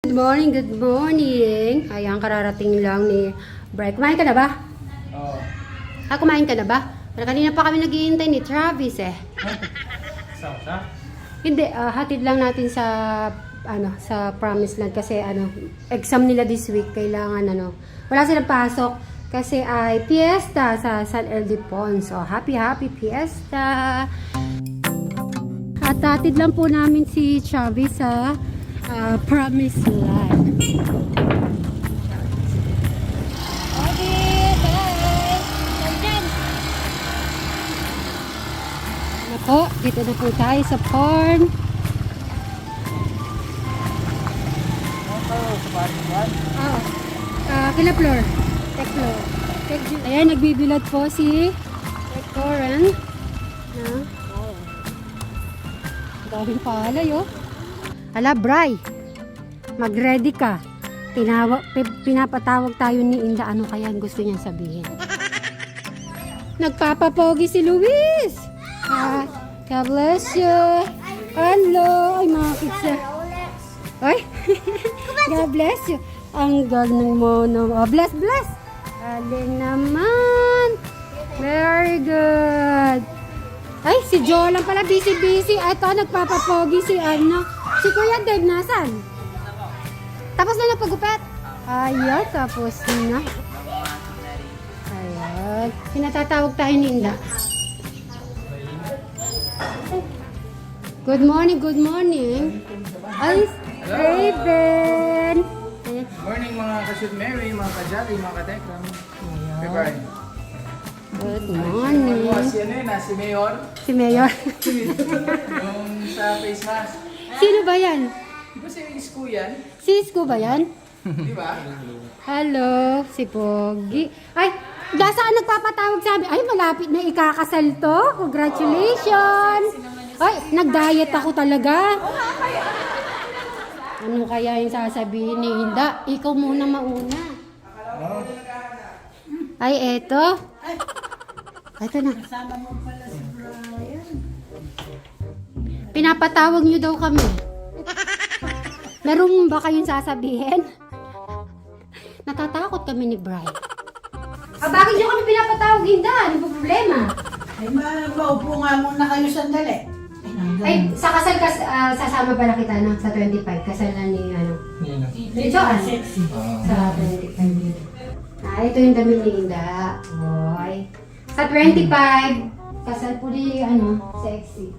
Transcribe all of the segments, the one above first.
Good morning, good morning. Ayan, kararating lang ni Bri. Kumain ka na ba? Oo. Kumain ka na ba? Kanina pa kami naghihintay ni Travis eh. Sa? Hindi, hatid lang natin sa sa Promised Land kasi exam nila this week. Kailangan wala silang pasok kasi ay fiesta sa San Ildefonso. Happy fiesta. At hatid lang po namin si Travis sa Promised Land. Okay, bye! Nandyan! Nako, dito na po tayo sa farm. Kila floor. Tech floor. Ayan, nagbibilad po si Coran. Daming palay, oh. Hala, Bri, mag-ready ka. Pinapatawag tayo ni Inda. Ano kaya ang gusto niyang sabihin? Nagpapapogi si Luis. God bless you. Hello. Ay, mga kitsa. Ay, God bless you. Ang galing mo. Bless. Galing naman. Very good. Ay, si Joe lang pala. Busy. Ito, nagpapapogi si si Kuya Dave, nasan? Tapos na napagupit? Ayan, tapos na. Ayan. Pinatatawag tayo ni Inda. Good morning. Ay, Raven. Morning mga ka-shoot Mary, mga ka-jolly, mga ka-tekram. Bye-bye. Good morning. Si Mayor. Si Mayor. Yung sa face mask. Sino ba yan? Di ba si Isko yan? Si Isko ba yan? Di ba? Hello, si Pogi. Ay, saan nagpapatawag sa amin? Ay, malapit na ikakasal to. Congratulations. Ay, nag-diet ako talaga. Ano kaya yung sasabihin ni Inda? Ikaw muna mauna. Ay, eto. Eto na. Pinapatawag nyo daw kami. Meron ba kayong sasabihin? Natatakot kami ni Bri. Bakit nyo kami pinapatawag, Inda? Ano ba problema? Ay, maupo nga muna kayo sandali. Ay, sa kasal sasama pala kita sa 25. Kasal na ni ni Joan. Sa 25. Ito yung damit ni Inda. Oy. Sa 25, kasal po ni sexy.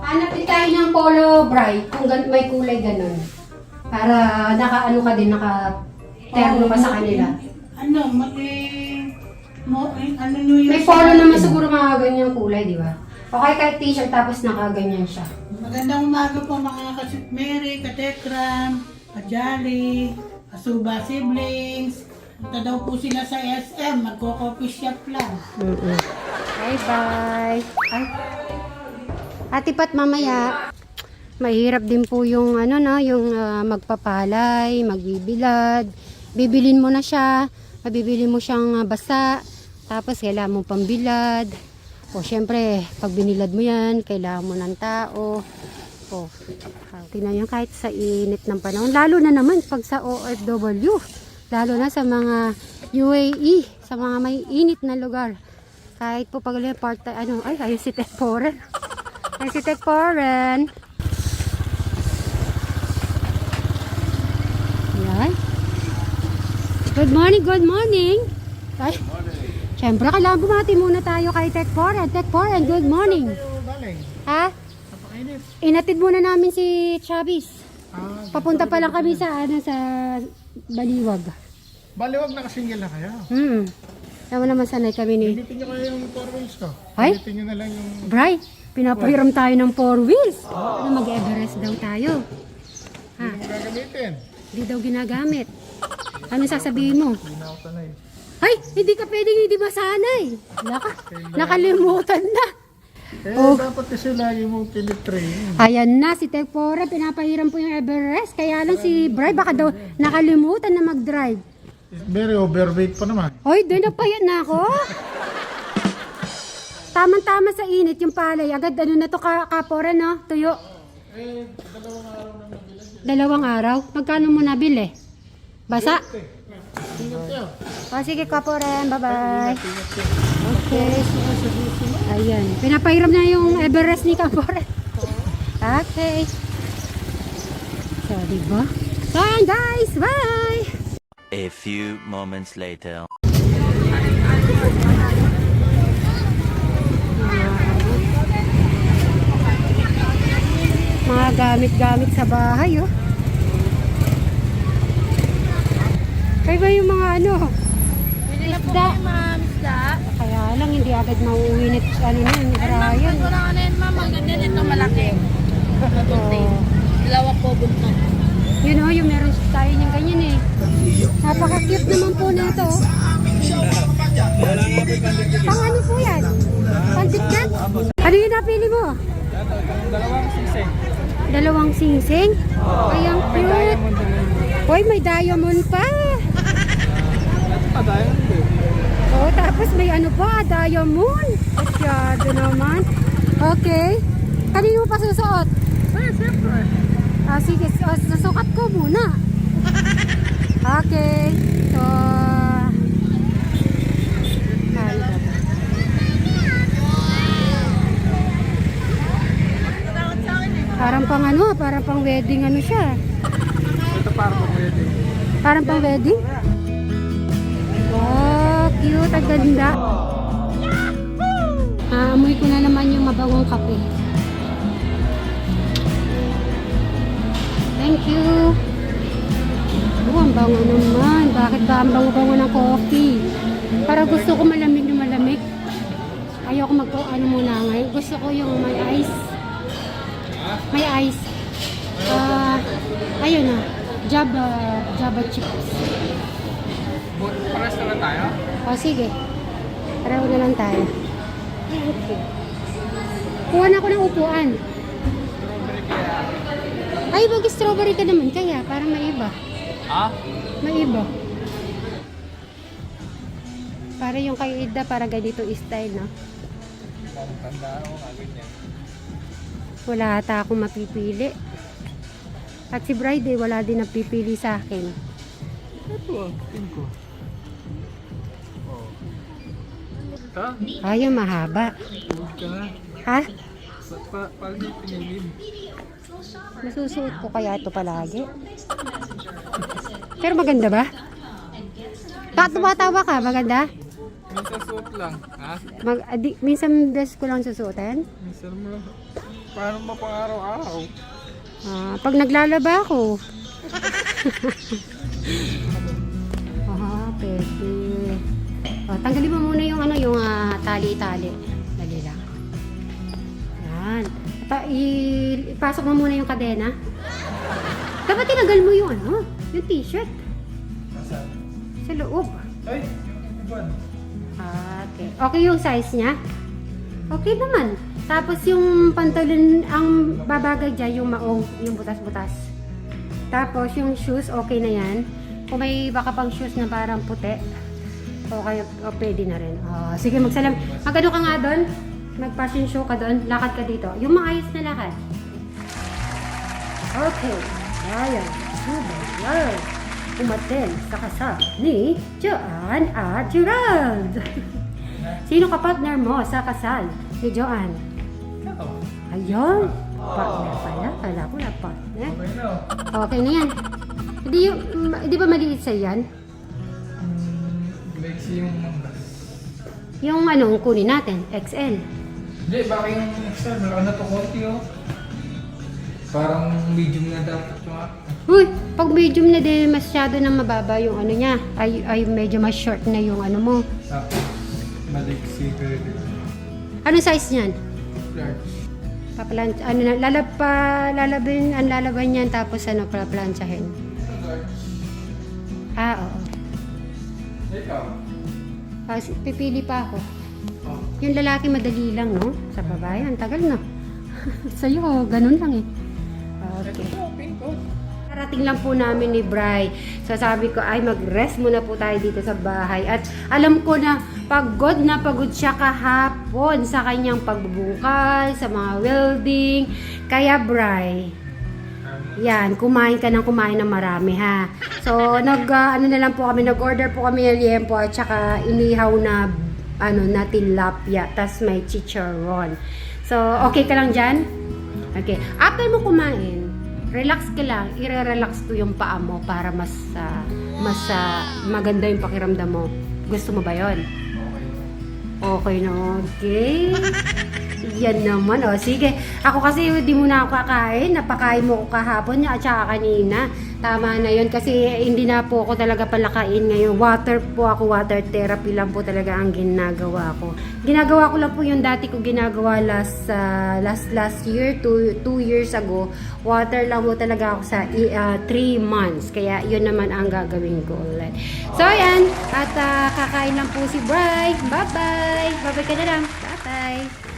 Hanap din tayo ng polo bright kung may kulay ganun. Para naka-ano ka din, naka-terno ka sa kanila. May polo naman siguro mga ganyang kulay, di ba? Okay, kahit t-shirt tapos naka-ganyan siya. Magandang umaga po mga ka-shoot Mary, ka-tekram, ka-jolly, ka-suba siblings. Punta daw po sila sa SM, magko-coffee shop lang. Bye-bye. Ay. Ate Pat, mamaya, mahirap din po yung yung magpapalay, magbibilad. Bibilin mo na siya, mabibili mo siyang basa, tapos kailangan mo pambilad. O syempre, pag binilad mo yan, kailangan mo ng tao. O, tingnan nyo kahit sa init ng panahon, lalo na naman pag sa OFW, lalo na sa mga UAE, sa mga may init na lugar. Kahit po pag part-time, ayun si Tekporen. Ayun si Tekporen. Yan. Good morning. Ay. Siyempre, kailangan bumati muna tayo kay Tekporen. Tekporen, good morning. Ha? Inatid muna namin si Travis. Papunta pa lang kami sa sa Baliwag. Baliwag na kasingil na kayo. Tama naman sanay kami ni... Gamitin nyo kayo yung 4 wheels ko. Ay? Gamitin nyo na lang yung... Bri, pinapahiram tayo ng 4 wheels. Mag-Everest daw tayo. Ha? Hindi mo gagamitin. Hindi daw ginagamit. Ano sasabihin mo? Hindi na ako sanay. Ay, hindi ka pwedeng hindi masanay. Nakalimutan na. Dapat kasi lagi mong tinitrain. Ayan na, si Tekpora, pinapahiram po yung Everest. Kaya lang si Bri, baka daw nakalimutan na mag-drive. Very overweight pa naman. Hoy, doon napayat na ako. Tamang-tama sa init yung palay. Agad na to kapora, no? Tuyo. Dalawang araw na nabilan yun. 2 araw. Magkano mo nabili? Basa? O, sige, Kaporen. Bye-bye. Okay. Ayan. Pinapahiram na yung Everest ni Kaporen. Okay. So, diba? So, ayan, guys. Bye! A few moments later. Mga gamit-gamit sa bahay, oh. Kaya ba yung mga ano? Isda. Kaya lang, hindi agad mauuwi nito sa ano na, ni Brian. Wala ka na yan, ma'am. Ang ganda nito, malaki. Bunting. Dalawa po buntot. Yun oh, yung meron tayo niyang ganyan eh. Napaka-cute naman po na ito. Pang ano po yan? Pansit-cat? Ano yung napili mo? Dalawang sisig. 2 singsing? Ay, ang cute. Hoy, may diamond pa. Ito pa tayo. Oh, tapos may ano pa, diamond. Masyado naman. Okay. Kanino pa susuot? Eh, siyempre. Ah, sige, susukat ko muna. Okay. So, ay, parang pang ano, parang pang wedding ano siya. Ito para po pwede. Parang pang wedding. Oh, cute, ang ganda. Amoy ko na naman yung mabangong kape. Thank you. Oh, ang bango naman. Bakit ba ang bango-bango ng coffee? Para gusto ko malamig na malamig. Ayoko ano muna ngayon. Gusto ko yung may ice. May ice. Ayun na. Java chips. Pares na lang tayo? O sige. Pareho na lang tayo. Okay. Kuha na ako ng upuan. Ay, mag-strawberry ka naman kaya. Parang may iba. Ah? May iba. Para yung kay Ida, para ganito style, no? Tanda ako kagad yan. Wala ata akong mapipili. At si Bride, wala din napipili sa akin. Ito ah, tingin ko. Oh. Ito? Ay, yung mahaba. Huwag ka na. Ha? Pag pinilin. Masusuot ko kaya ito palagi. Pero maganda ba? Tumatawa ka, maganda? Minsan suot lang. Ha? Minsan best ko lang susuotin. Minsan mo lang. Paano mapang araw-araw? Pag naglalaba ako. Pwede. Tanggalin mo muna yung ano, yung tali-tali. Dali lang. Yan. Ipasok mo muna yung kadena. Dapat tinagal mo yung ano, yung t-shirt. Nasaan? Sa loob. Ay! Iban. Okay. Okay yung size niya? Okay naman. Tapos yung pantalon, ang babagay dyan, yung maong, yung butas-butas. Tapos yung shoes, okay na yan. Kung may baka pang shoes na parang puti, okay, pwede na rin. Sige, magsalam. Magano ka nga doon? Mag-fashion show ka doon. Lakad ka dito. Yung maayos na lakad. Okay. Ayan. Super. Umaten sa kasal ni Joanne at Gerald. Sino ka partner mo sa kasal ni Joanne? Ikaw. Ayun. Partner pala. Kala ko na partner. Okay na. Okay na yan. Di ba maliit sa yan? Maiksi yung manggas. Yung anong kunin natin? XL. Hindi, baka yung extra, malaki na to konti oh. Parang medium na dapat yung Uy, pag medium na din, masyado na mababa yung ano niya. Ay medyo mas short na yung ano mo. Tapos, maliksi pero Ano size niyan? large. Ano na, lalaban yan tapos ano, plansyahin. Large. Oo. Ikaw? Pipili pa ako. Oh. Yung lalaki madali lang, no? Sa babae, ang tagal na. Sa'yo, ganun lang eh. Okay. Ito, pink oh. Karating lang po namin ni Bri. So sabi ko ay mag-rest muna po tayo dito sa bahay. At alam ko na pagod siya kahapon sa kanyang pagbubungkal, sa mga welding. Kaya Bri, Yan, kumain ka ng marami ha. So, ano na lang po kami, nag-order po kami ng liempo at saka inihaw na, na tilapia, tas may chicharon. So, okay ka lang dyan? Okay. After mo kumain, relax ka lang, i-relax ko yung paa mo para mas maganda yung pakiramdam mo. Gusto mo ba yon? Okay na, okay. Yan naman, sige. Ako kasi di mo na ako kakain. Napakain mo ko kahapon at saka kanina. Tama na yun kasi hindi na po ako talaga palakain ngayon. Water therapy lang po talaga ang ginagawa ko. Ginagawa ko lang po yung dati ko ginagawa last year, 2 years ago. Water lang po talaga ako sa 3 months. Kaya yun naman ang gagawin ko ulit. So, ayan. At kakain lang po si Bri. Bye-bye. Bye-bye ka na lang. Bye-bye.